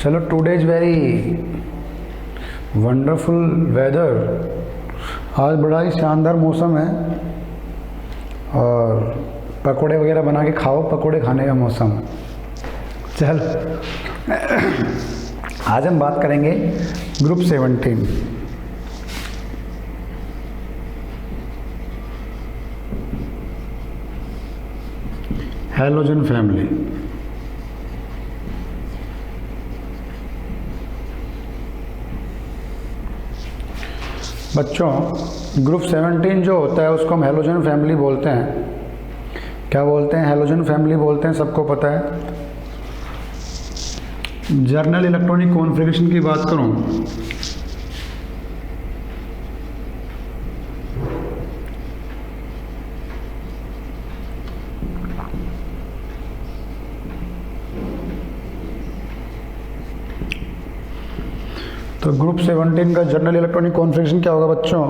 चलो, today is very wonderful weather. आज बड़ा ही शानदार मौसम है और पकोड़े वगैरह बना के खाओ, पकोड़े खाने का मौसम है। चल आज हम बात करेंगे ग्रुप 17। Halogen family. बच्चों, ग्रुप 17 जो होता है उसको हम हैलोजन फैमिली बोलते हैं। क्या बोलते हैं? हैलोजन फैमिली बोलते हैं, सबको पता है। जर्नल इलेक्ट्रॉनिक कॉन्फ़िगरेशन की बात करूं तो ग्रुप 17 का जर्नल इलेक्ट्रॉनिक कॉन्फ़िगरेशन क्या होगा बच्चों?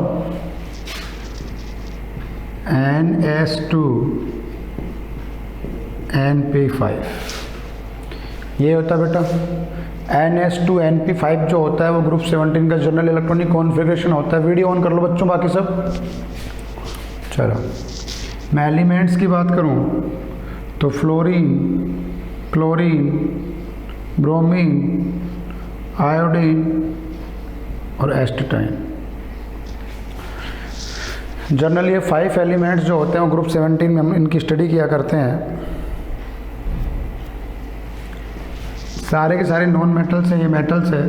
NS2 NP5 ये होता है बेटा। NS2 NP5 जो होता है वो ग्रुप 17 का जर्नल इलेक्ट्रॉनिक कॉन्फ़िगरेशन होता है। वीडियो ऑन कर लो बच्चों बाकी सब। चलो, मैं एलिमेंट्स की बात करूं तो फ्लोरीन, क्लोरीन, ब्रोमीन, आयोडीन और एस्टेटाइन। जनरली ये 5 एलिमेंट्स जो होते हैं वो ग्रुप 17 में हम इनकी स्टडी किया करते हैं। सारे के सारे नॉन मेटल्स हैं, ये मेटल्स है।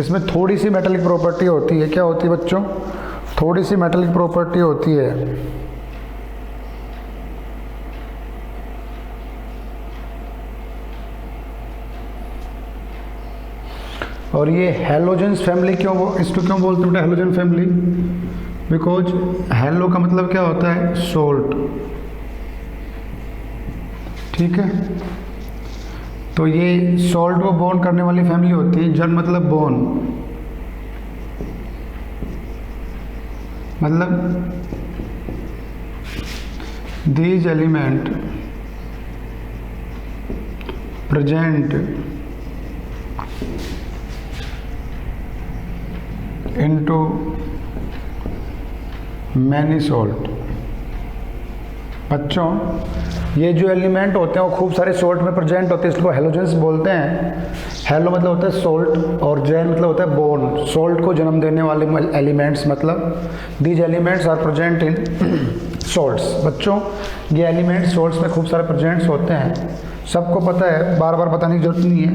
इसमें थोड़ी सी मेटलिक प्रॉपर्टी होती है। क्या होती है बच्चों? थोड़ी सी मेटलिक प्रॉपर्टी होती है। और ये हैलोजेंस फैमिली इसको क्यों बोलते हैं हैलोजन फैमिली? बिकॉज हैलो का मतलब क्या होता है? सोल्ट। ठीक है, तो ये सॉल्ट को बॉन्ड करने वाली फैमिली होती है। जन मतलब बोन, मतलब these element present into many salt. बच्चों, ये जो एलिमेंट होते हैं वो खूब सारे सॉल्ट में प्रेजेंट होते हैं, इसको हैलोजेंस बोलते हैं। हैलो मतलब होता है सॉल्ट और जैन मतलब होता है बोन। सॉल्ट को जन्म देने वाले एलिमेंट्स, मतलब these elements are present in salts. बच्चों, ये एलिमेंट सॉल्ट्स में खूब सारे प्रेजेंट्स होते हैं, सबको पता है, बार बार बताने की जरूरत नहीं है।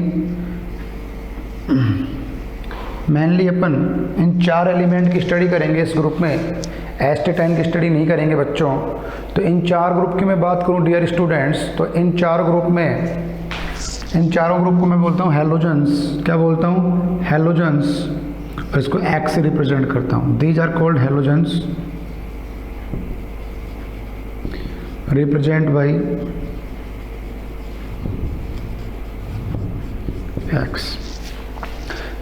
मेनली अपन इन 4 एलिमेंट की स्टडी करेंगे इस ग्रुप में, एस्टेटाइन की स्टडी नहीं करेंगे बच्चों। तो इन 4 ग्रुप की मैं बात करूं डियर स्टूडेंट्स, तो इन चारों ग्रुप को मैं बोलता हूं हैलोजेंस। क्या बोलता हूं? हैलोजेंस। और इसको एक्स से रिप्रेजेंट करता हूं। These are called halogens, represent by X.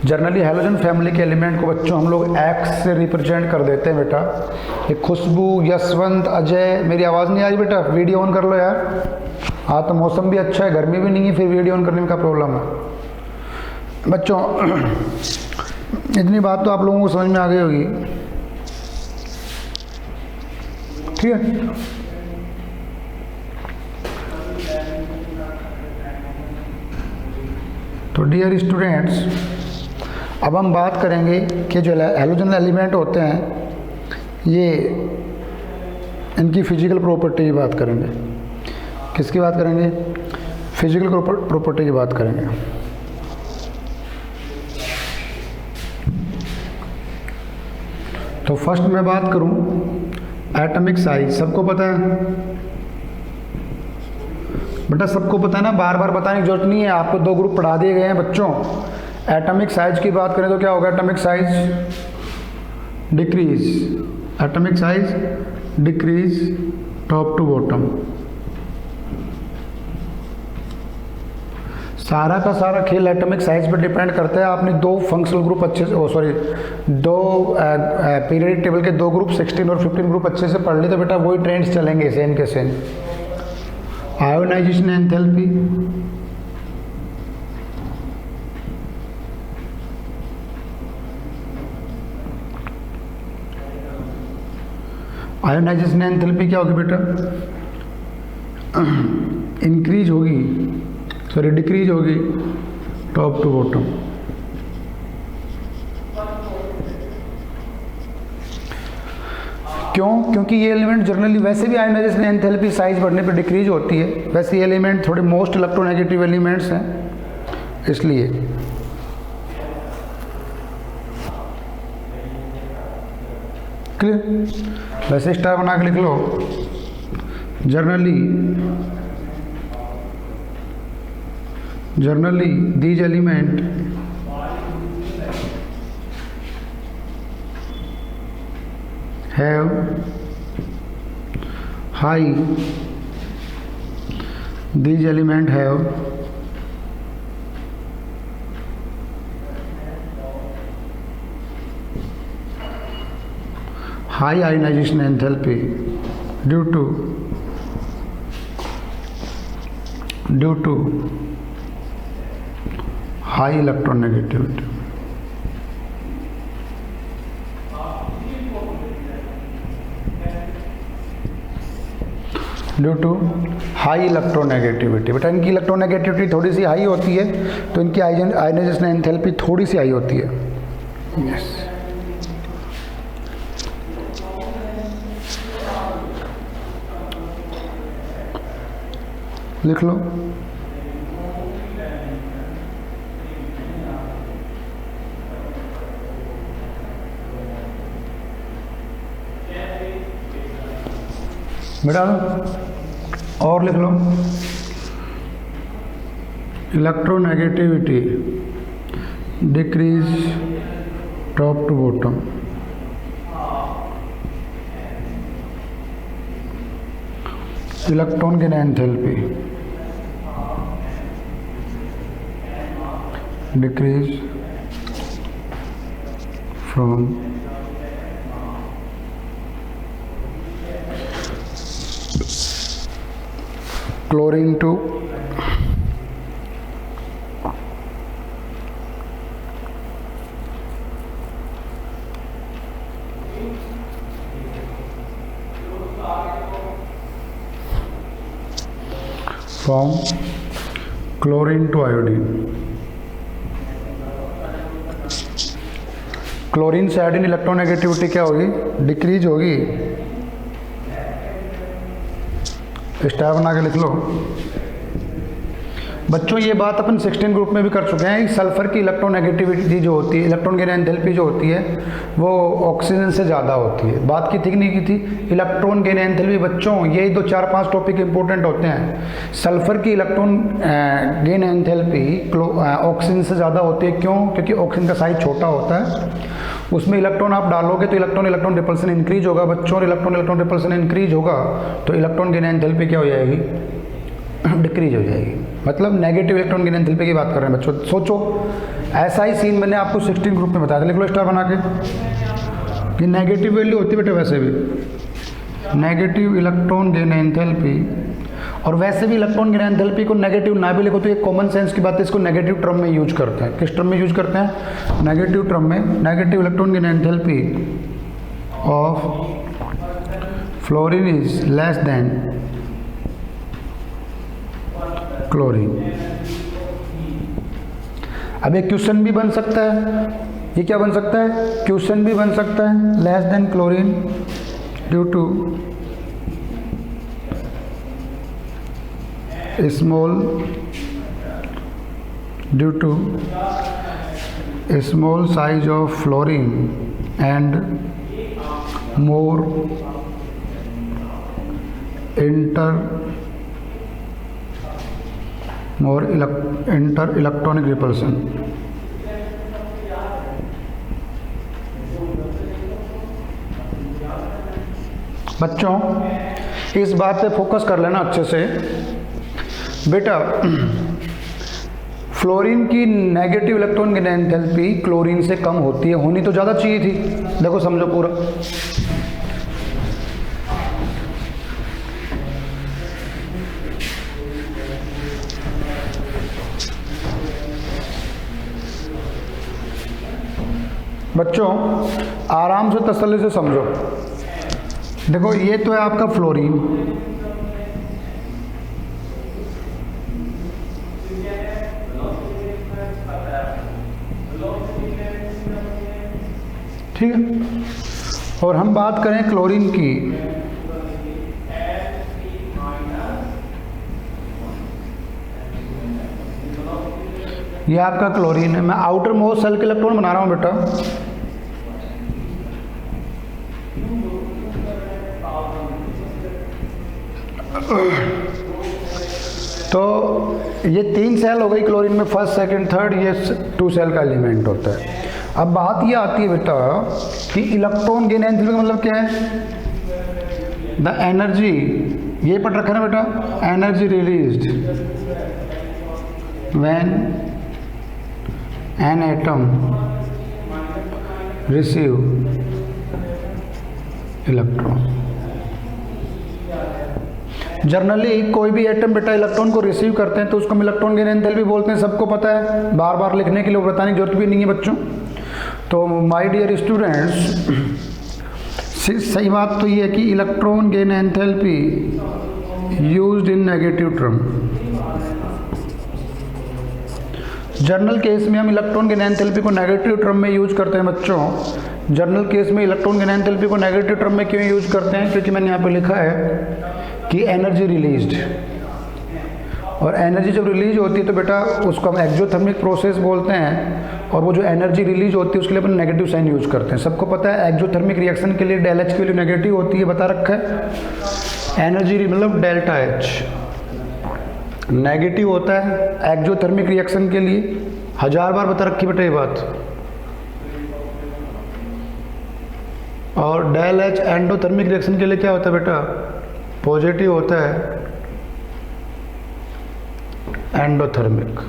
Generally halogen family के एलिमेंट को बच्चों हम लोग एक्स से रिप्रेजेंट कर देते हैं बेटा। ये खुशबू, यशवंत, अजय, मेरी आवाज़ नहीं आ रही बेटा? वीडियो ऑन कर लो यार। हाँ, तो मौसम भी अच्छा है, गर्मी भी नहीं है, फिर वीडियो ऑन करने में क्या प्रॉब्लम है बच्चों? इतनी बात तो आप लोगों को समझ में आ गई होगी। ठीक है, तो डियर स्टूडेंट्स, अब हम बात करेंगे कि जो हैलोजन एलिमेंट होते हैं ये इनकी फिजिकल प्रॉपर्टी की बात करेंगे। किसकी बात करेंगे? फिजिकल प्रॉपर्टी की बात करेंगे। तो फर्स्ट मैं बात करूं एटॉमिक साइज। सबको पता है बेटा? सबको पता है ना, बार बार बताने की जरूरत नहीं है। आपको 2 ग्रुप पढ़ा दिए गए हैं बच्चों। एटॉमिक साइज की बात करें तो क्या होगा? Atomic size decrease, atomic size decrease top to bottom. सारा का सारा खेल एटॉमिक साइज पर डिपेंड करता है। आपने दो फंक्शनल ग्रुप अच्छे से दो पीरियडिक टेबल के दो ग्रुप 16 और 15 ग्रुप अच्छे से पढ़ ली तो बेटा वही ट्रेंड्स चलेंगे सेम के same. Ionisation enthalpy, ionisation enthalpy क्या होगी बेटा, इंक्रीज होगी, सॉरी डिक्रीज होगी टॉप टू बॉटम। क्यों? क्योंकि ये एलिमेंट जनरली वैसे भी आयोनाइजेशन एंथैल्पी साइज बढ़ने पर डिक्रीज होती है, वैसे ये एलिमेंट थोड़े मोस्ट इलेक्ट्रोनेगेटिव एलिमेंट्स हैं इसलिए। क्लियर? वैसे स्टार बना के लिख लो, generally these element have high, these element have high ionization enthalpy due to high electronegativity. Due to high electronegativity. बेटा इनकी इलेक्ट्रोनेगेटिविटी थोड़ी सी हाई होती है तो इनकी आयोनाइजेशन एंथैल्पी थोड़ी सी हाई होती है। यस, लिख लो। बेटा और लिख लो, electronegativity decrease top to bottom. Electron gain enthalpy decrease from chlorine to from chlorine to iodine। Chlorine से आयोडीन इलेक्ट्रोनेगेटिविटी क्या होगी, डिक्रीज होगी। स्टार बना के लिख लो। बच्चों ये बात अपन 16 ग्रुप में भी कर चुके हैं। सल्फर की इलेक्ट्रोनेगेटिविटी जो होती है, इलेक्ट्रॉन गेन एंथैल्पी जो होती है वो ऑक्सीजन से ज़्यादा होती है। बात की थी कि नहीं की थी? इलेक्ट्रॉन गेन एंथैल्पी बच्चों यही 2-4-5 टॉपिक इंपॉर्टेंट होते हैं। सल्फर की इलेक्ट्रॉन गेन एंथैल्पी ऑक्सीजन से ज़्यादा होती है। क्यों? क्योंकि ऑक्सीजन का साइज छोटा होता है, उसमें इलेक्ट्रॉन आप डालोगे तो इलेक्ट्रॉन रिपल्सन इंक्रीज होगा बच्चों, और इलेक्ट्रॉन रिपल्सन इंक्रीज होगा तो इलेक्ट्रॉन गेन एंथैल्पी क्या हो जाएगी, डिक्रीज हो जाएगी। मतलब नेगेटिव इलेक्ट्रॉन गेन एंथैल्पी की बात कर रहे हैं बच्चों। सोचो ऐसा ही सीन मैंने आपको 16 ग्रुप में बताया था, लिख लो स्टार बना के। ये नेगेटिव वैल्यू होती है बेटा, वैसे भी नेगेटिव इलेक्ट्रॉन गेन एंथैल्पी। और वैसे भी इलेक्ट्रॉन गेन एंथैल्पी को नेगेटिव ना भी लिखो तो ये कॉमन सेंस की बात है, इसको नेगेटिव टर्म में यूज करते हैं। किस टर्म में यूज करते हैं? नेगेटिव टर्म में। Negative electron gain enthalpy of fluorine is less than chlorine. अब एक क्वेश्चन भी बन सकता है, ये क्या बन सकता है? क्वेश्चन भी बन सकता है, less than chlorine due to small size of fluorine and more inter-electronic repulsion। बच्चों इस बात पे फोकस कर लेना अच्छे से बेटा। फ्लोरीन की negative electron gain enthalpy chlorine से कम होती है, होनी तो ज़्यादा चाहिए थी। देखो समझो पूरा, बच्चों आराम से तसल्ली से समझो। देखो ये तो है आपका फ्लोरीन, ठीक है, और हम बात करें क्लोरीन की, ये आपका क्लोरीन है। मैं आउटर मोस्ट सेल के इलेक्ट्रॉन बना रहा हूं बेटा, तो ये 3 सेल हो गई क्लोरीन में, फर्स्ट सेकंड थर्ड, ये 2 सेल का एलिमेंट होता है। अब बात ये आती है बेटा कि इलेक्ट्रॉन गेन एंथैल्पी का मतलब क्या है, द एनर्जी, ये पढ़ रखा है ना बेटा, energy released when an atom receive electron. Generally कोई भी एटम बेटा इलेक्ट्रॉन को रिसीव करते हैं तो उसको हम इलेक्ट्रॉन गेन एंथैल्पी बोलते हैं, सबको पता है, बार बार लिखने के लिए बताने की जरूरत भी नहीं है बच्चों। तो माय डियर स्टूडेंट्स, सही बात तो ये है कि electron gain enthalpy used in negative term. General case में हम इलेक्ट्रॉन गेन एंथैल्पी को नेगेटिव टर्म में यूज करते हैं बच्चों। जनरल केस में इलेक्ट्रॉन गेन एंथैल्पी को नेगेटिव टर्म में क्यों यूज करते हैं, क्योंकि मैंने यहाँ पे लिखा है कि एनर्जी रिलीज्ड, और एनर्जी जब रिलीज होती है तो बेटा उसको हम एक्सोथर्मिक प्रोसेस बोलते हैं, और वो जो एनर्जी रिलीज होती है उसके लिए अपन नेगेटिव साइन यूज करते हैं। सबको पता है एक्सोथर्मिक रिएक्शन के लिए डेल एच की वैल्यू नेगेटिव होती है, बता रखा है। एनर्जी मतलब डेल्टा एच नेगेटिव होता है एक्सोथर्मिक रिएक्शन के लिए, 1000 बार बता रखी बेटा ये बात। और डेल एच एंडोथर्मिक रिएक्शन के लिए क्या होता है बेटा, पॉजिटिव होता है एंडोथर्मिक।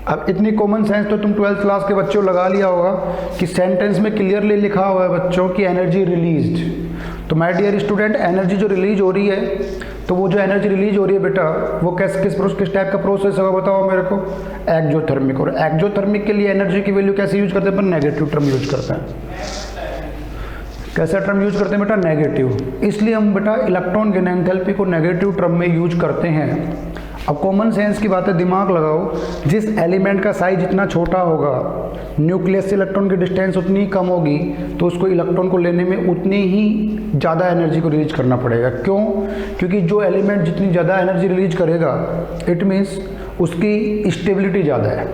अब इतनी कॉमन सेंस तो तुम 12th क्लास के बच्चों लगा लिया होगा कि सेंटेंस में क्लियरली लिखा हुआ है बच्चों की एनर्जी रिलीज्ड। तो माय डियर स्टूडेंट, एनर्जी जो रिलीज हो रही है, तो वो जो एनर्जी रिलीज हो रही है बेटा वो किस टाइप का प्रोसेस होगा बताओ मेरे को, एक्सोथर्मिक। और एक्सोथर्मिक के लिए एनर्जी की वैल्यू कैसे यूज करते हैं अपन, नेगेटिव टर्म यूज करते हैं। कैसा टर्म यूज करते हैं बेटा, नेगेटिव। इसलिए हम बेटा इलेक्ट्रॉन गेन एंथैल्पी को नेगेटिव टर्म में यूज करते हैं। अब कॉमन सेंस की बात है, दिमाग लगाओ, जिस एलिमेंट का साइज जितना छोटा होगा, न्यूक्लियस से इलेक्ट्रॉन की डिस्टेंस उतनी ही कम होगी, तो उसको इलेक्ट्रॉन को लेने में उतनी ही ज़्यादा एनर्जी को रिलीज करना पड़ेगा। क्यों, क्योंकि जो एलिमेंट जितनी ज़्यादा एनर्जी रिलीज करेगा इट मीन्स उसकी स्टेबिलिटी ज़्यादा है,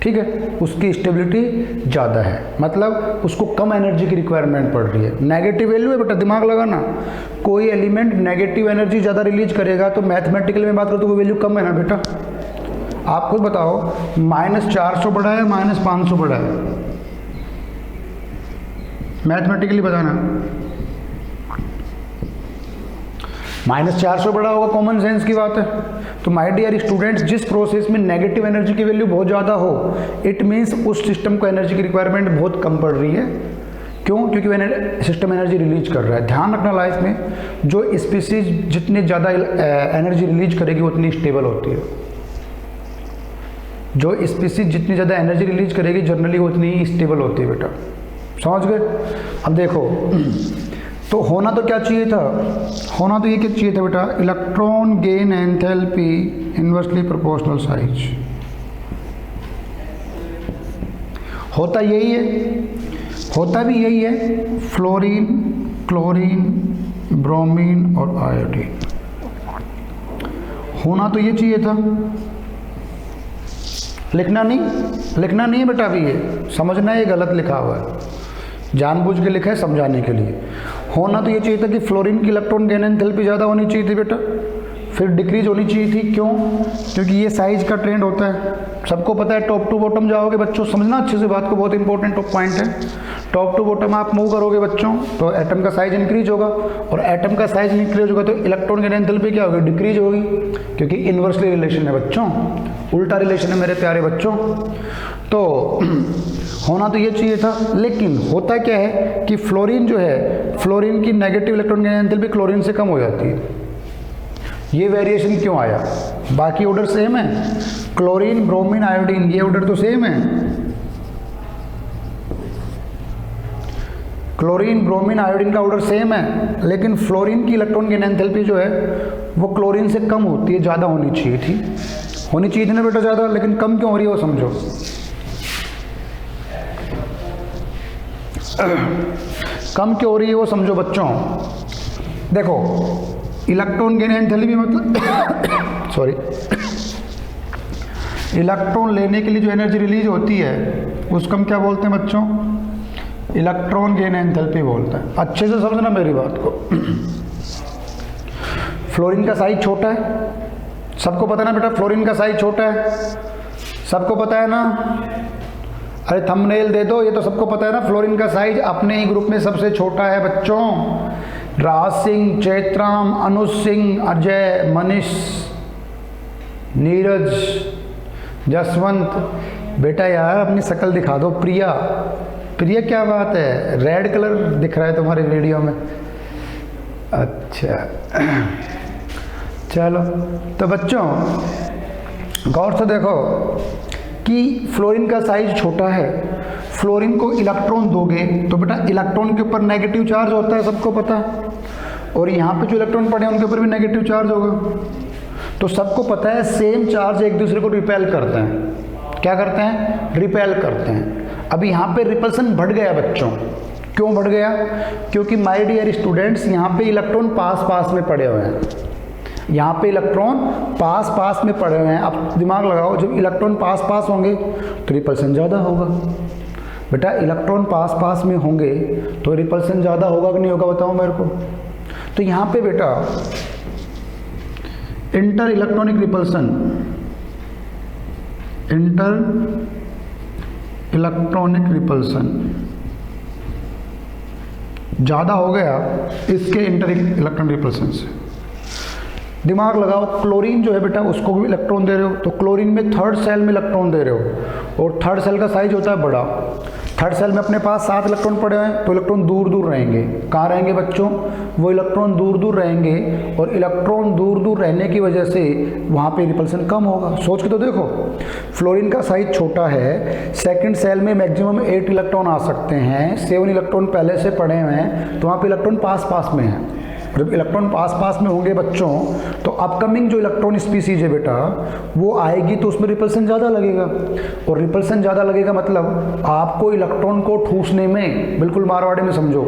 ठीक है, उसकी स्टेबिलिटी ज़्यादा है, मतलब उसको कम एनर्जी की रिक्वायरमेंट पड़ रही है। नेगेटिव वैल्यू है बेटा, दिमाग लगाना, कोई एलिमेंट नेगेटिव एनर्जी ज़्यादा रिलीज करेगा तो मैथमेटिकल में बात करो तो वो वैल्यू कम है ना बेटा। आप खुद बताओ, -400 बड़ा है -500 बड़ा है, मैथमेटिकली बताना। -400 बड़ा होगा, कॉमन सेंस की बात है। तो माय डियर स्टूडेंट्स, जिस प्रोसेस में नेगेटिव एनर्जी की वैल्यू बहुत ज़्यादा हो, इट मीन्स उस सिस्टम को एनर्जी की रिक्वायरमेंट बहुत कम पड़ रही है। क्यों, क्योंकि वो सिस्टम एनर्जी रिलीज कर रहा है। ध्यान रखना, लाइफ में जो स्पीसीज जितनी ज़्यादा एनर्जी रिलीज करेगी उतनी स्टेबल होती है। जो स्पीसीज जितनी ज़्यादा एनर्जी रिलीज करेगी जनरली उतनी ही स्टेबल होती है बेटा, समझ गए। अब देखो, तो होना तो क्या चाहिए था, होना तो ये क्या चाहिए था बेटा, electron gain enthalpy inversely proportional size. होता यही है, होता भी यही है। फ्लोरीन, क्लोरीन, ब्रोमीन और आयोडीन, होना तो ये चाहिए था। लिखना नहीं है बेटा, अभी ये समझना है, ये गलत लिखा हुआ है, जानबूझ के लिखा है समझाने के लिए। होना तो ये चाहिए था कि फ्लोरीन की इलेक्ट्रॉन गेन एंथैल्पी ज़्यादा होनी चाहिए थी बेटा, फिर डिक्रीज होनी चाहिए थी। क्यों? क्योंकि ये साइज का ट्रेंड होता है, सबको पता है। टॉप टू बॉटम जाओगे बच्चों, समझना अच्छे से बात को, बहुत इंपॉर्टेंट पॉइंट है। टॉप टू बॉटम आप मूव करोगे बच्चों तो एटम का साइज इंक्रीज होगा, और एटम का साइज इंक्रीज होगा तो इलेक्ट्रॉन की एंथैल्पी क्या होगी? डिक्रीज होगी, क्योंकि इन्वर्सली रिलेशन है बच्चों, उल्टा रिलेशन है मेरे प्यारे बच्चों। तो होना तो ये चाहिए था, लेकिन होता क्या है कि फ्लोरीन जो है, फ्लोरीन की नेगेटिव इलेक्ट्रॉन की एंथैल्पी क्लोरीन से कम हो जाती है। ये वेरिएशन क्यों आया? बाकी ऑर्डर सेम है, क्लोरीन, ब्रोमीन, आयोडीन, ये ऑर्डर तो सेम है। क्लोरीन, ब्रोमीन, आयोडीन का ऑर्डर सेम है, लेकिन फ्लोरीन की इलेक्ट्रॉन की एंथैल्पी जो है वो क्लोरीन से कम होती है, ज़्यादा होनी चाहिए थी। होनी चाहिए थी ना बेटा ज़्यादा, लेकिन कम क्यों हो रही है वो समझो। कम क्यों हो रही है वो समझो बच्चों। देखो, इलेक्ट्रॉन गेन एंथैल्पी मतलब सॉरी, इलेक्ट्रॉन लेने के लिए जो एनर्जी रिलीज होती है उसको हम क्या बोलते हैं बच्चों? इलेक्ट्रॉन गेन एंथैल्पी बोलते हैं। अच्छे से समझना मेरी बात को। फ्लोरीन का साइज छोटा है, सबको पता है ना बेटा, फ्लोरीन का साइज छोटा है, सबको पता है ना। अरे थंबनेल दे दो, ये तो सबको पता है ना। फ्लोरीन का साइज अपने ही ग्रुप में सबसे छोटा है बच्चों। राज सिंह, चैत्राम, अनुज सिंह, अजय, मनीष, नीरज, जसवंत, बेटा यार अपनी शक्ल दिखा दो। प्रिया, प्रिया क्या बात है, रेड कलर दिख रहा है तुम्हारे वीडियो में। अच्छा चलो, तो बच्चों गौर से देखो कि फ्लोरीन का साइज छोटा है। फ्लोरीन को इलेक्ट्रॉन दोगे तो बेटा इलेक्ट्रॉन के ऊपर नेगेटिव चार्ज होता है, सबको पता है, और यहाँ पे जो इलेक्ट्रॉन पड़े हैं उनके ऊपर भी नेगेटिव चार्ज होगा। तो सबको पता है सेम चार्ज एक दूसरे को रिपेल करते हैं। क्या करते हैं? रिपेल करते हैं। अब यहाँ पे रिपल्सन बढ़ गया बच्चों। क्यों बढ़ गया? क्योंकि माय डियर स्टूडेंट्स, यहाँ पे इलेक्ट्रॉन पास पास में पड़े हुए हैं, यहाँ पे इलेक्ट्रॉन पास पास में पड़े हुए हैं। अब दिमाग लगाओ, जब इलेक्ट्रॉन पास पास होंगे तो रिपल्सन ज़्यादा होगा। बेटा इलेक्ट्रॉन पास पास में होंगे तो रिपल्सन ज़्यादा होगा कि नहीं होगा, बताओ मेरे को। तो यहाँ पे बेटा inter electronic repulsion, inter electronic repulsion ज़्यादा हो गया इसके इंटर इलेक्ट्रॉन रिपल्सन से। दिमाग लगाओ, क्लोरीन जो है बेटा उसको भी इलेक्ट्रॉन दे रहे हो, तो क्लोरीन में थर्ड सेल में इलेक्ट्रॉन दे रहे हो, और थर्ड सेल का साइज होता है बड़ा। थर्ड सेल में अपने पास 7 इलेक्ट्रॉन पड़े हुए हैं, तो इलेक्ट्रॉन दूर दूर रहेंगे। कहाँ रहेंगे बच्चों? वो इलेक्ट्रॉन दूर दूर रहेंगे, और इलेक्ट्रॉन दूर दूर रहने की वजह से वहाँ पे रिपल्सन कम होगा। सोच के तो देखो, फ्लोरीन का साइज छोटा है, सेकंड सेल में मैक्सिमम 8 इलेक्ट्रॉन आ सकते हैं, 7 इलेक्ट्रॉन पहले से पड़े हुए हैं, तो वहाँ पे इलेक्ट्रॉन पास पास में है। जब इलेक्ट्रॉन पास पास में होंगे बच्चों, तो अपकमिंग जो इलेक्ट्रॉन स्पीसीज है बेटा वो आएगी, तो उसमें रिपल्सन ज़्यादा लगेगा, और रिपल्सन ज़्यादा लगेगा मतलब आपको इलेक्ट्रॉन को ठूसने में, बिल्कुल मारवाड़ी में समझो,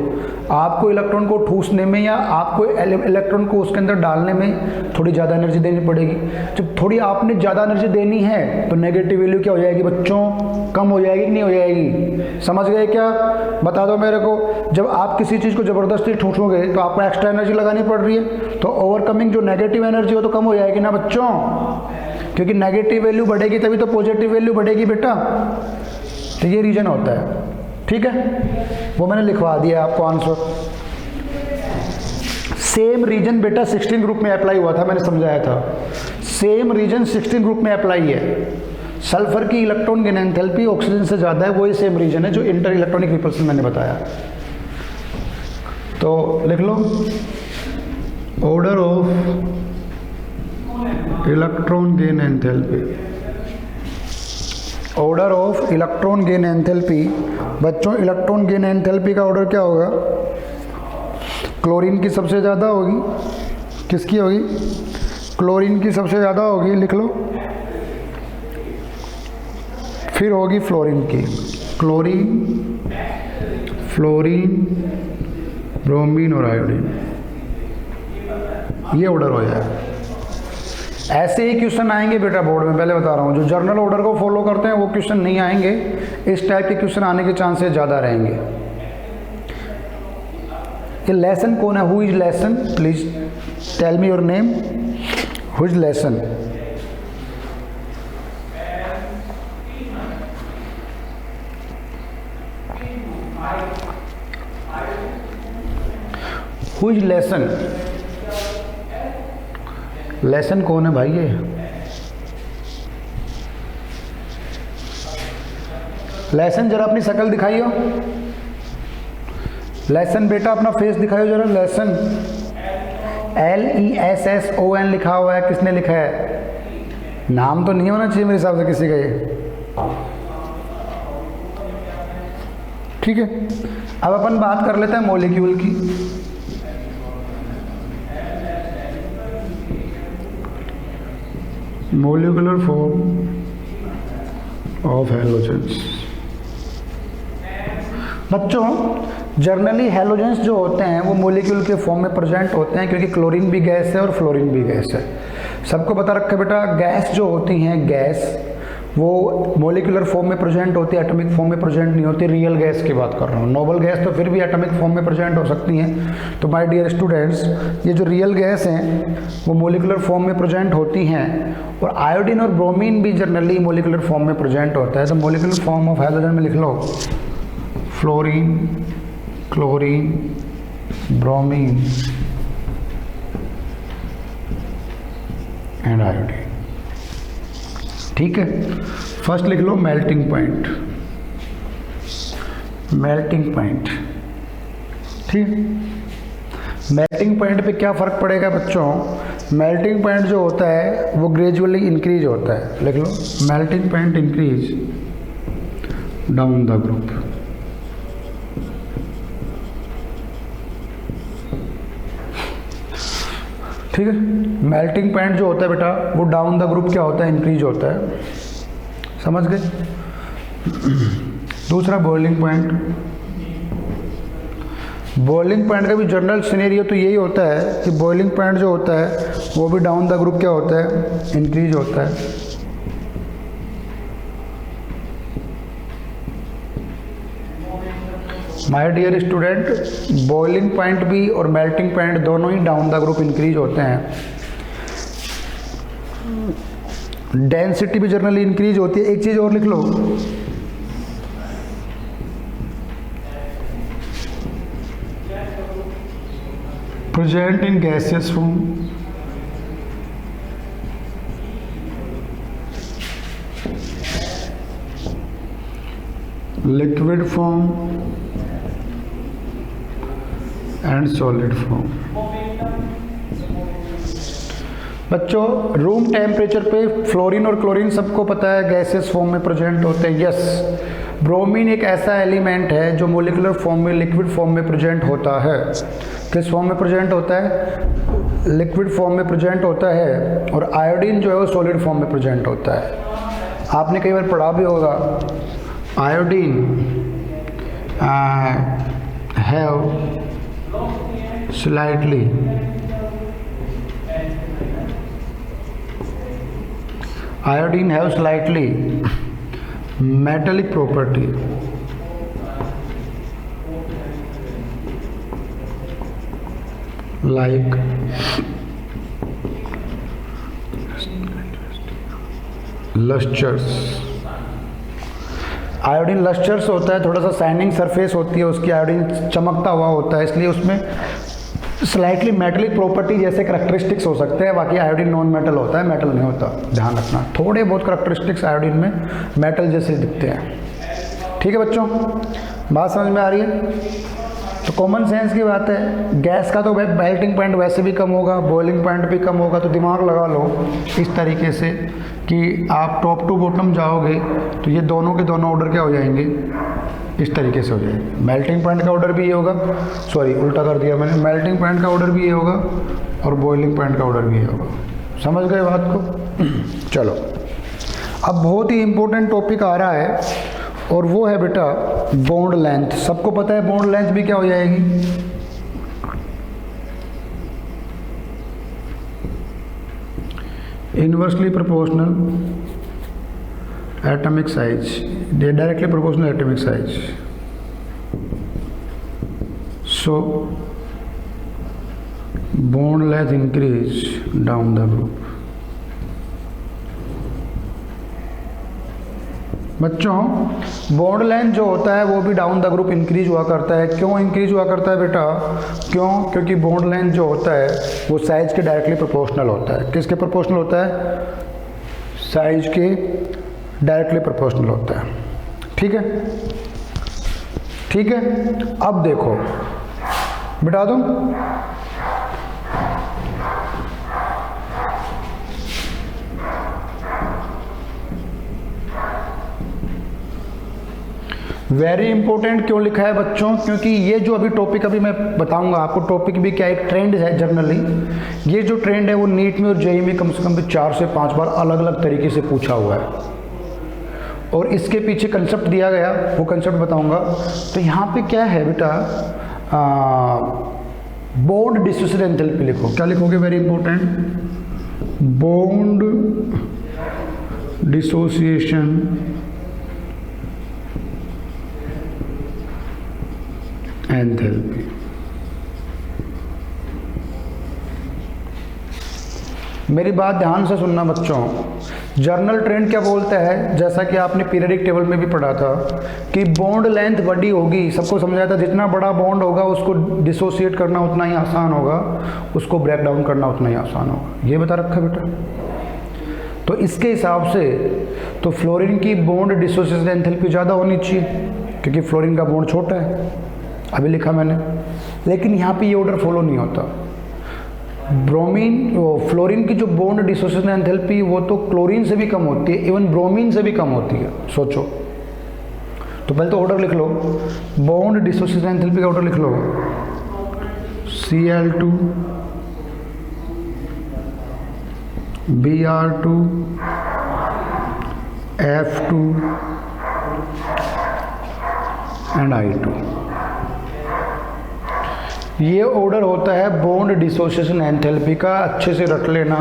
आपको इलेक्ट्रॉन को ठूसने में या आपको इलेक्ट्रॉन को उसके अंदर डालने में थोड़ी ज़्यादा एनर्जी देनी पड़ेगी। जब थोड़ी आपने ज़्यादा एनर्जी देनी है तो नेगेटिव वैल्यू क्या हो जाएगी बच्चों? कम हो जाएगी कि नहीं हो जाएगी? समझ गए क्या? बता दो मेरे को। जब आप किसी चीज़ को ज़बरदस्ती ठूसोगे तो आपको एक्स्ट्रा एनर्जी लगानी पड़ रही है, तो ओवरकमिंग जो नेगेटिव एनर्जी हो तो कम हो जाएगी ना बच्चों, क्योंकि नेगेटिव वैल्यू बढ़ेगी तभी तो पॉजिटिव वैल्यू बढ़ेगी बेटा। तो ये रीजन होता है, ठीक है, वो मैंने लिखवा दिया आपको आंसर। सेम रीजन बेटा 16 ग्रुप में अप्लाई हुआ था, मैंने समझाया था। सेम रीजन 16 ग्रुप में अप्लाई है। सल्फर की इलेक्ट्रॉन गेन एंथैल्पी ऑक्सीजन से ज़्यादा है, वही सेम रीजन है जो इंटर इलेक्ट्रॉनिक रिपल्सन मैंने बताया। तो लिख लो, order of electron gain enthalpy, order of electron gain enthalpy. बच्चों इलेक्ट्रॉन गेन एंथैल्पी का ऑर्डर क्या होगा? क्लोरीन की सबसे ज़्यादा होगी, किसकी होगी? क्लोरीन की सबसे ज़्यादा होगी, लिख लो। फिर होगी फ्लोरीन की, क्लोरीन, फ्लोरीन, ब्रोमीन और आयोडीन, ये ऑर्डर हो जाए। ऐसे ही क्वेश्चन आएंगे बेटा बोर्ड में, पहले बता रहा हूँ। जो जर्नल ऑर्डर को फॉलो करते हैं वो क्वेश्चन नहीं आएंगे, इस टाइप के क्वेश्चन आने के चांसेस ज़्यादा रहेंगे। ये लेसन कौन है? Who is lesson? Please tell me your name. Which lesson? Which lesson? Lesson कौन है भाई ये? लेसन जरा अपनी शक्ल दिखाइयो। लेसन बेटा अपना फेस दिखाइयो जरा। लेसन LESSON लिखा हुआ है, किसने लिखा है? नाम तो नहीं होना चाहिए मेरे हिसाब से किसी का ये। ठीक है, अब अपन बात कर लेते हैं मॉलिक्यूल की। Molecular form of halogens. बच्चों जर्नली हैलोजेंस जो होते हैं वो मॉलिक्यूल के फॉर्म में प्रेजेंट होते हैं, क्योंकि क्लोरीन भी गैस है और फ्लोरीन भी गैस है। सबको पता रखा बेटा, गैस जो होती हैं गैस वो मॉलिक्यूलर फॉर्म में प्रेजेंट होती है, एटॉमिक फॉर्म में प्रेजेंट नहीं होती। रियल गैस की बात कर रहा हूँ। नोबल गैस तो फिर भी एटॉमिक फॉर्म में प्रेजेंट हो सकती हैं। तो माय डियर स्टूडेंट्स, ये जो रियल गैस हैं वो मॉलिक्यूलर फॉर्म में प्रेजेंट होती हैं, और आयोडीन और ब्रोमीन भी जनरली मॉलिक्यूलर फॉर्म में प्रेजेंट होता है। तो मॉलिक्यूलर फॉर्म ऑफ हाइड्रोजन में लिख लो fluorine, chlorine, bromine and iodine. ठीक है, फर्स्ट लिख लो मेल्टिंग पॉइंट। मेल्टिंग पॉइंट, ठीक। मेल्टिंग पॉइंट पे क्या फ़र्क पड़ेगा बच्चों? मेल्टिंग पॉइंट जो होता है वो ग्रेजुअली इंक्रीज होता है। लिख लो melting point increase down the group. ठीक है, मेल्टिंग पॉइंट जो होता है बेटा वो डाउन द ग्रुप क्या होता है? इंक्रीज होता है। समझ गए? दूसरा बॉइलिंग पॉइंट। बॉइलिंग पॉइंट का भी जनरल सिनेरियो तो यही होता है कि बॉइलिंग पॉइंट जो होता है वो भी डाउन द ग्रुप क्या होता है? इंक्रीज होता है। My dear student, boiling point भी और मेल्टिंग पॉइंट दोनों ही डाउन द ग्रुप इंक्रीज होते हैं। डेंसिटी भी जनरली इंक्रीज होती है। एक चीज और लिख लो, present in gaseous form, liquid form and solid form. बच्चों रूम टेम्परेचर पे फ्लोरीन और क्लोरीन सबको पता है गैसेस फॉर्म में प्रेजेंट होते हैं। यस, ब्रोमीन एक ऐसा एलिमेंट है जो मॉलिक्यूलर फॉर्म में, लिक्विड फॉर्म में प्रेजेंट होता है। किस फॉर्म में प्रेजेंट होता है? लिक्विड फॉर्म में प्रेजेंट होता है। और आयोडीन जो है वो सॉलिड फॉर्म में प्रेजेंट होता है। आपने कई बार पढ़ा भी होगा, iodine have slightly iodine have slightly metallic property like lustrous। Iodine lustrous होता है, थोड़ा सा शाइनिंग सरफेस होती है उसकी, आयोडीन चमकता हुआ होता है, इसलिए उसमें स्लाइटली मेटलिक प्रॉपर्टी जैसे करैक्टरिस्टिक्स हो सकते हैं। बाकी आयोडीन नॉन मेटल होता है, मेटल नहीं होता, ध्यान रखना। थोड़े बहुत करैक्टरिस्टिक्स आयोडीन में मेटल जैसे दिखते हैं। ठीक है बच्चों, बात समझ में आ रही है? तो कॉमन सेंस की बात है, गैस का तो मेल्टिंग पॉइंट वैसे भी कम होगा, बॉइलिंग पॉइंट भी कम होगा। तो दिमाग लगा लो इस तरीके से कि आप टॉप टू बॉटम जाओगे तो ये दोनों के दोनों ऑर्डर क्या हो जाएंगे? इस तरीके से हो जाएंगे। मेल्टिंग पॉइंट का ऑर्डर भी ये होगा, सॉरी उल्टा कर दिया मैंने, मेल्टिंग पॉइंट का ऑर्डर भी ये होगा और बॉइलिंग पॉइंट का ऑर्डर भी ये होगा। समझ गए बात को? चलो, अब बहुत ही इंपॉर्टेंट टॉपिक आ रहा है और वो है बेटा बॉन्ड लेंथ। सबको पता है बॉन्ड लेंथ भी क्या हो जाएगी? Inversely proportional atomic size, directly proportional atomic size. So bond length increase down the group. बच्चों बॉन्ड लेंथ जो होता है वो भी डाउन द ग्रुप इंक्रीज हुआ करता है। क्यों इंक्रीज हुआ करता है बेटा? क्यों? क्योंकि बॉन्ड लेंथ जो होता है वो साइज के डायरेक्टली प्रोपोर्शनल होता है। किसके प्रोपोर्शनल होता है? साइज के डायरेक्टली प्रोपोर्शनल होता है। ठीक है, ठीक है। अब देखो बिठा दूं, वेरी इंपॉर्टेंट क्यों लिखा है बच्चों? क्योंकि ये जो अभी टॉपिक अभी मैं बताऊंगा आपको, टॉपिक भी क्या एक ट्रेंड है जनरली। ये जो ट्रेंड है वो नीट में और जेईई में कम से कम 4 से 5 बार अलग अलग तरीके से पूछा हुआ है और इसके पीछे कंसेप्ट दिया गया, वो कंसेप्ट बताऊंगा। तो यहाँ पे क्या है बेटा, बॉन्ड डिसोसिएशन एंथैल्पी लिखो। क्या लिखोगे? Very important, bond dissociation enthalpy. मेरी बात ध्यान से सुनना बच्चों। जर्नल ट्रेंड क्या बोलता है, जैसा कि आपने पीरियडिक टेबल में भी पढ़ा था कि बॉन्ड लेंथ बड़ी होगी, सबको समझाया था जितना बड़ा बॉन्ड होगा उसको डिसोसिएट करना उतना ही आसान होगा, उसको ब्रेक डाउन करना उतना ही आसान होगा। ये बता रखा बेटा। तो इसके हिसाब से तो फ्लोरीन की बॉन्ड डिसोसिएशन एंथैल्पी ज़्यादा होनी चाहिए क्योंकि फ्लोरीन का बॉन्ड छोटा है, अभी लिखा मैंने। लेकिन यहाँ पे ये ऑर्डर फॉलो नहीं होता। ब्रोमीन फ्लोरीन की जो बॉन्ड डिसोसिएशन एंथैल्पी वो तो क्लोरीन से भी कम होती है, इवन ब्रोमीन से भी कम होती है। सोचो, तो पहले तो ऑर्डर लिख लो, बॉन्ड डिसोसिएशन एंथैल्पी का ऑर्डर लिख लो, Cl2 Br2 F2 and I2। ये ऑर्डर होता है बॉन्ड डिसोसिएशन एंथैल्पी का। अच्छे से रट लेना।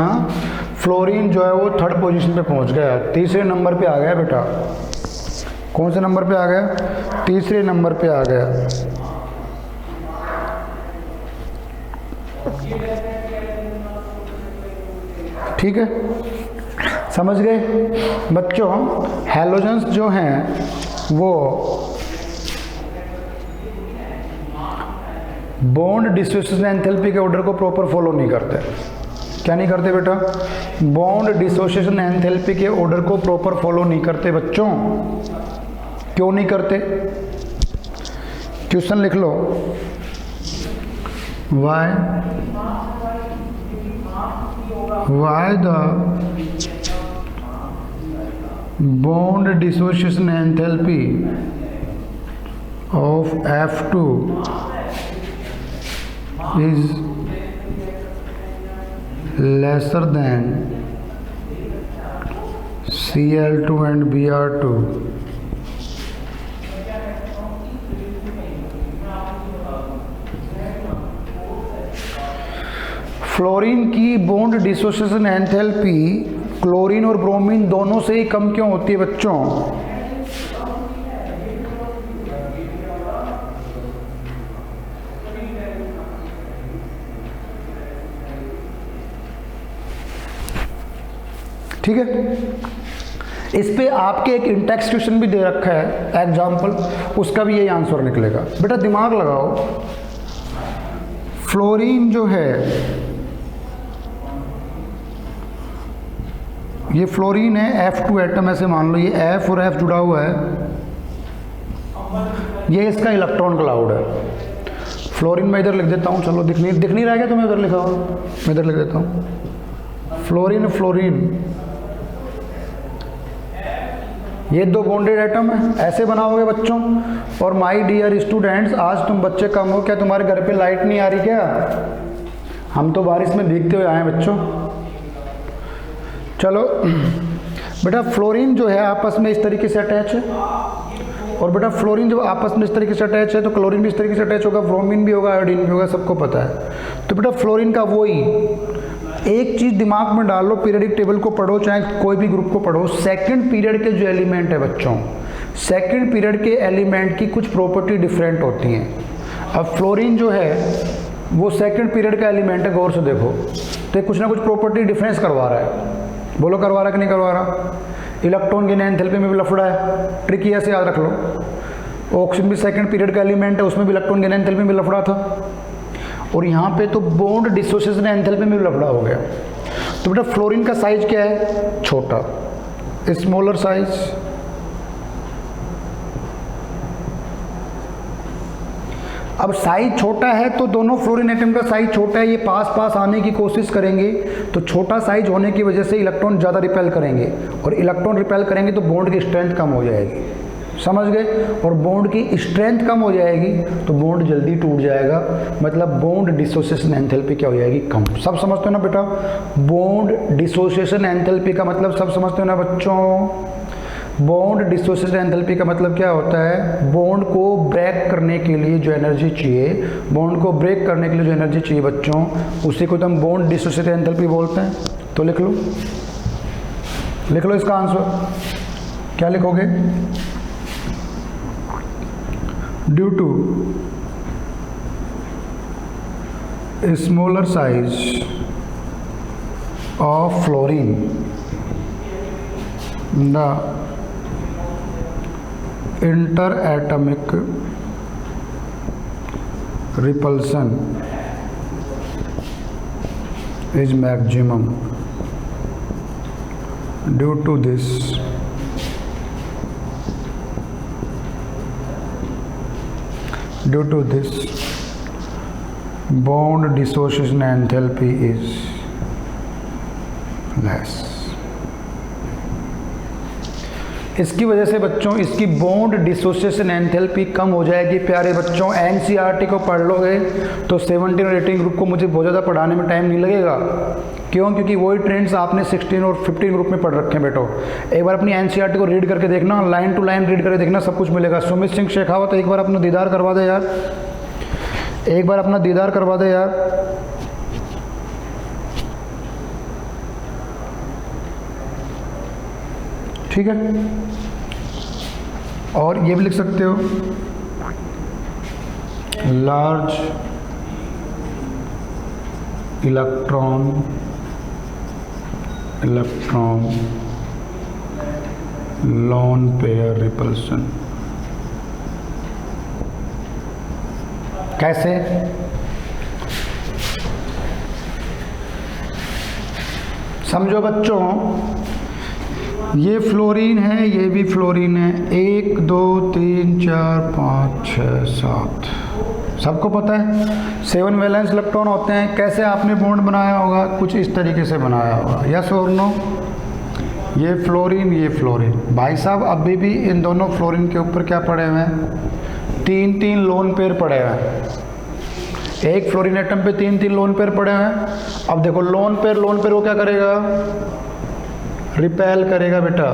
फ्लोरीन जो है वो 3rd पोजीशन पे पहुंच गया, 3रे नंबर पे आ गया बेटा। कौन से नंबर पे आ गया? 3रे नंबर पे आ गया। ठीक है, समझ गए बच्चों? हैलोजेंस जो हैं वो बॉन्ड डिसोसिएशन एंथैल्पी के ऑर्डर को प्रॉपर फॉलो नहीं करते। क्या नहीं करते बेटा? बॉन्ड डिसोसिएशन एंथैल्पी के ऑर्डर को प्रॉपर फॉलो नहीं करते बच्चों। क्यों नहीं करते? क्वेश्चन लिख लो, why the bond dissociation enthalpy of F2 is lesser than Cl2 and Br2 fluorine की बॉन्ड डिसोसिएशन एंथैल्पी क्लोरीन और ब्रोमीन दोनों से ही कम क्यों होती है बच्चों? ठीक है, इस पे आपके एक इंटेक्स्ट क्वेश्चन भी दे रखा है एग्जाम्पल, उसका भी यही आंसर निकलेगा। बेटा दिमाग लगाओ, फ्लोरीन जो है ये फ्लोरीन है, F2 एटम ऐसे मान लो, ये F और F जुड़ा हुआ है, ये इसका इलेक्ट्रॉन क्लाउड है। फ्लोरीन मैं इधर लिख देता हूँ, चलो दिख नहीं रहा क्या तुम्हें? इधर लिखा हुआ, मैं इधर लिख देता हूँ, फ्लोरीन फ्लोरीन, ये 2 बॉन्डेड एटम है, ऐसे बनाओगे बच्चों। और माय डियर स्टूडेंट्स, आज तुम बच्चे कम हो क्या? तुम्हारे घर पे लाइट नहीं आ रही क्या? हम तो बारिश में भीगते हुए आए बच्चों। चलो बेटा, फ्लोरीन जो है आपस में इस तरीके से अटैच है, और बेटा फ्लोरीन जब आपस में इस तरीके से अटैच है तो क्लोरीन भी इस तरीके से अटैच होगा, ब्रोमीन भी होगा, आयोडीन भी होगा, सबको पता है। तो बेटा फ्लोरीन का वही एक चीज़ दिमाग में डाल लो, पीरियडिक टेबल को पढ़ो चाहे कोई भी ग्रुप को पढ़ो, सेकंड पीरियड के जो एलिमेंट है बच्चों, सेकंड पीरियड के एलिमेंट की कुछ प्रॉपर्टी डिफरेंट होती हैं। अब फ्लोरीन जो है वो सेकंड पीरियड का एलिमेंट है, गौर से देखो, तो कुछ ना कुछ प्रॉपर्टी डिफरेंस करवा रहा है। बोलो करवा रहा है कि नहीं करवा रहा? इलेक्ट्रॉन गेन एंथैल्पी में भी लफड़ा है, ट्रिकी ऐसे याद रख लो। ऑक्सीजन भी सेकंड पीरियड का एलिमेंट है, उसमें भी इलेक्ट्रॉन गेन एंथैल्पी में लफड़ा था। और यहाँ पे तो बॉन्ड डिसोसिएशन एंथैल्पी में भी लफड़ा हो गया। तो बेटा फ्लोरीन का साइज क्या है? छोटा, स्मॉलर साइज। अब साइज छोटा है तो दोनों फ्लोरीन एटम का साइज छोटा है, ये पास पास आने की कोशिश करेंगे, तो छोटा साइज होने की वजह से इलेक्ट्रॉन ज़्यादा रिपेल करेंगे, और इलेक्ट्रॉन रिपेल करेंगे तो बॉन्ड की स्ट्रेंथ कम हो जाएगी, समझ गए? और बॉन्ड की स्ट्रेंथ कम हो जाएगी तो बॉन्ड जल्दी टूट जाएगा, मतलब बॉन्ड डिसोसिएशन एंथैल्पी क्या हो जाएगी? कम। सब समझते हो ना बेटा? बॉन्ड डिसोसिएशन एंथैल्पी का मतलब सब समझते हो ना बच्चों? बॉन्ड डिसोसिएशन एंथैल्पी का मतलब क्या होता है? बॉन्ड को ब्रेक करने के लिए जो एनर्जी चाहिए, बॉन्ड को ब्रेक करने के लिए जो एनर्जी चाहिए बच्चों, उसी को तो हम बॉन्ड डिसोसिएशन एंथैल्पी बोलते हैं। तो लिख लो, लिख लो इसका आंसर। क्या लिखोगे? Due to smaller size of fluorine the interatomic repulsion is maximum. Due to this, bond dissociation enthalpy is less. इसकी वजह से बच्चों इसकी बॉन्ड डिसोसिएशन एंथैल्पी कम हो जाएगी। प्यारे बच्चों एनसीईआरटी को पढ़ लोगे तो 17 और 18 ग्रुप को मुझे बहुत ज़्यादा पढ़ाने में टाइम नहीं लगेगा। क्यों? क्योंकि वही ट्रेंड्स आपने 16 और 15 ग्रुप में पढ़ रखे हैं बेटो। एक बार अपनी एनसीईआरटी को रीड करके देखना, लाइन टू लाइन रीड करके देखना, सब कुछ मिलेगा। सुमित सिंह शेखावत एक बार अपना दीदार करवा दे यार, एक बार अपना दीदार करवा दे यार। ठीक है, और ये भी लिख सकते हो large electron lone pair repulsion. कैसे? समझो बच्चों, ये फ्लोरीन है, ये भी फ्लोरीन है, 1 2 3 4 5 6 7, सबको पता है 7 वैलेंस इलेक्ट्रॉन होते हैं। कैसे आपने बॉन्ड बनाया होगा? कुछ इस तरीके से बनाया होगा, यस और नो? ये फ्लोरीन, ये फ्लोरीन। भाई साहब अभी भी इन दोनों फ्लोरीन के ऊपर क्या पड़े हुए हैं? 3 लोन पेयर पड़े हुए हैं। एक फ्लोरीन एटम पे 3 लोन पेयर पड़े हुए हैं। अब देखो लोन पेयर वो क्या करेगा? रिपेल करेगा बेटा,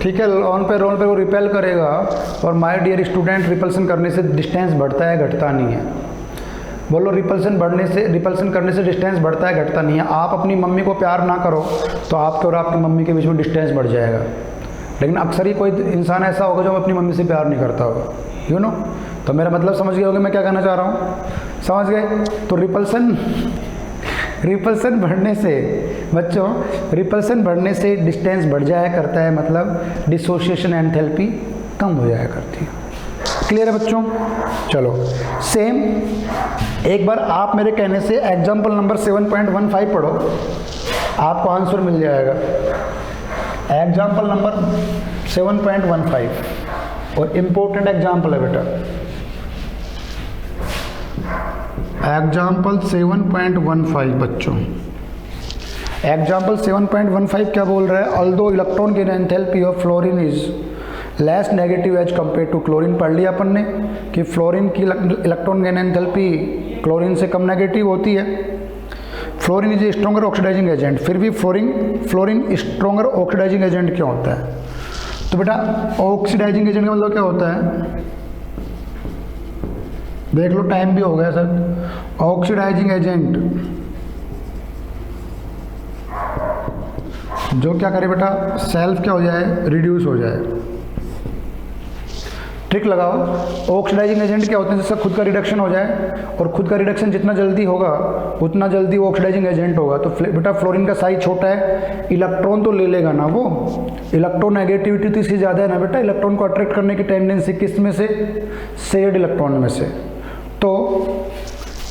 ठीक है? लोन पेयर वो रिपेल करेगा। और माय डियर स्टूडेंट, रिपल्सन करने से डिस्टेंस बढ़ता है, घटता नहीं है। बोलो, रिपल्सन करने से डिस्टेंस बढ़ता है, घटता नहीं है। आप अपनी मम्मी को प्यार ना करो तो आपके और आपकी मम्मी के बीच में डिस्टेंस बढ़ जाएगा, लेकिन अक्सर ही कोई इंसान ऐसा होगा जो अपनी मम्मी से प्यार नहीं करता होगा, यू नो। तो मेरा मतलब समझ गए होंगे मैं क्या कहना चाह रहा हूँ? समझ गए? तो रिपल्सन बढ़ने से बच्चों, रिपल्सन बढ़ने से डिस्टेंस बढ़ जाया करता है, मतलब डिसोसिएशन एंथैल्पी कम हो जाया करती है। क्लियर है बच्चों? चलो सेम एक बार आप मेरे कहने से एग्जाम्पल नंबर 7.15 पढ़ो, आपको आंसर मिल जाएगा। एग्जाम्पल नंबर 7.15 और इम्पोर्टेंट एग्जाम्पल है बेटा। एग्जाम्पल 7.15 बच्चों, एग्जाम्पल 7.15 क्या बोल रहा है? Although electron gain enthalpy of fluorine is less negative as compare to chlorine. पढ़ लिया अपन ने कि फ्लोरीन की इलेक्ट्रॉन गेन एंथैल्पी क्लोरीन से कम नेगेटिव होती है। Fluorine is a stronger oxidising agent. फिर भी फ्लोरीन स्ट्रॉन्गर ऑक्सीडाइजिंग एजेंट क्यों होता है? तो बेटा ऑक्सीडाइजिंग एजेंट का मतलब क्या होता है? देख लो, टाइम भी हो गया सर। ऑक्सीडाइजिंग एजेंट जो क्या करे बेटा? सेल्फ क्या हो जाए? रिड्यूस हो जाए। ट्रिक लगाओ। ऑक्सीडाइजिंग एजेंट क्या होते हैं, जिससे खुद का रिडक्शन हो जाए, और खुद का रिडक्शन जितना जल्दी होगा उतना जल्दी वो ऑक्सीडाइजिंग एजेंट होगा। तो बेटा फ्लोरीन का साइज छोटा है, इलेक्ट्रॉन तो ले लेगा ना वो, इलेक्ट्रोनेगेटिविटी तो इसकी ज़्यादा है ना बेटा, इलेक्ट्रॉन को अट्रैक्ट करने की टेंडेंसी किस में से, शेयर्ड इलेक्ट्रॉन में से। तो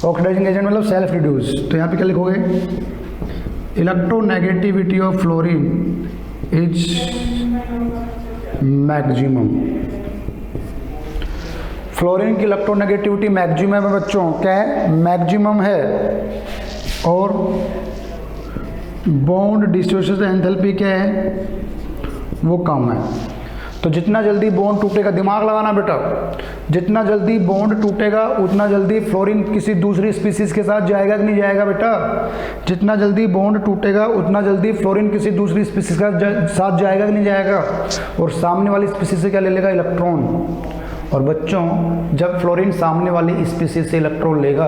ऑक्सीडाइजिंग एजेंट मतलब सेल्फ रिड्यूस। तो यहाँ पे क्या लिखोगे, electronegativity of fluorine is maximum. Fluorine की इलेक्ट्रोनेगेटिविटी मैक्सिमम है बच्चों, क्या है, मैक्सिमम है। और बॉन्ड डिसोसिएशन एंथैल्पी क्या है, वो कम है। तो जितना जल्दी बॉन्ड टूटेगा, दिमाग लगाना बेटा, जितना जल्दी बॉन्ड टूटेगा उतना जल्दी फ्लोरीन किसी दूसरी स्पीसीज के साथ जाएगा कि नहीं जाएगा बेटा, जितना जल्दी बॉन्ड टूटेगा उतना जल्दी फ्लोरीन किसी दूसरी स्पीसीज के साथ जाएगा कि नहीं जाएगा, और सामने वाली स्पीसीज से क्या ले लेगा, इलेक्ट्रॉन। और बच्चों जब फ्लोरीन सामने वाली स्पीसीज से इलेक्ट्रॉन लेगा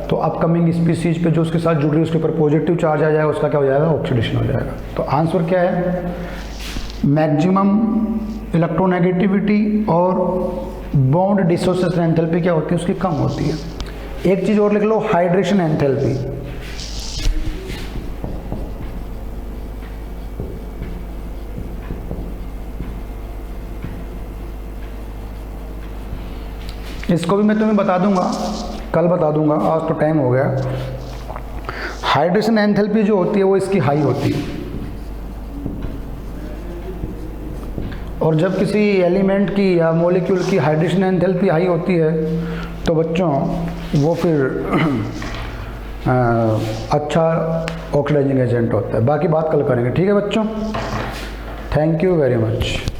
तो अपकमिंग स्पीसीज पे जो उसके साथ जुड़ रही है उसके ऊपर पॉजिटिव चार्ज आ जाएगा, उसका क्या हो जाएगा, ऑक्सीडेशन हो जाएगा। तो आंसर क्या है, मैक्सिमम इलेक्ट्रोनेगेटिविटी और बॉन्ड डिसोसिएशन एंथैल्पी क्या होती है, उसकी कम होती है। एक चीज और लिख लो, हाइड्रेशन एंथैल्पी। इसको भी मैं तुम्हें बता दूंगा, कल बता दूंगा, आज तो टाइम हो गया। हाइड्रेशन एंथैल्पी जो होती है वो इसकी हाई होती है, और जब किसी एलिमेंट की या मॉलिक्यूल की हाइड्रेशन एंथैल्पी हाई होती है तो बच्चों वो फिर अच्छा ऑक्सीडाइजिंग एजेंट होता है। बाकी बात कल करेंगे, ठीक है बच्चों, थैंक यू वेरी मच।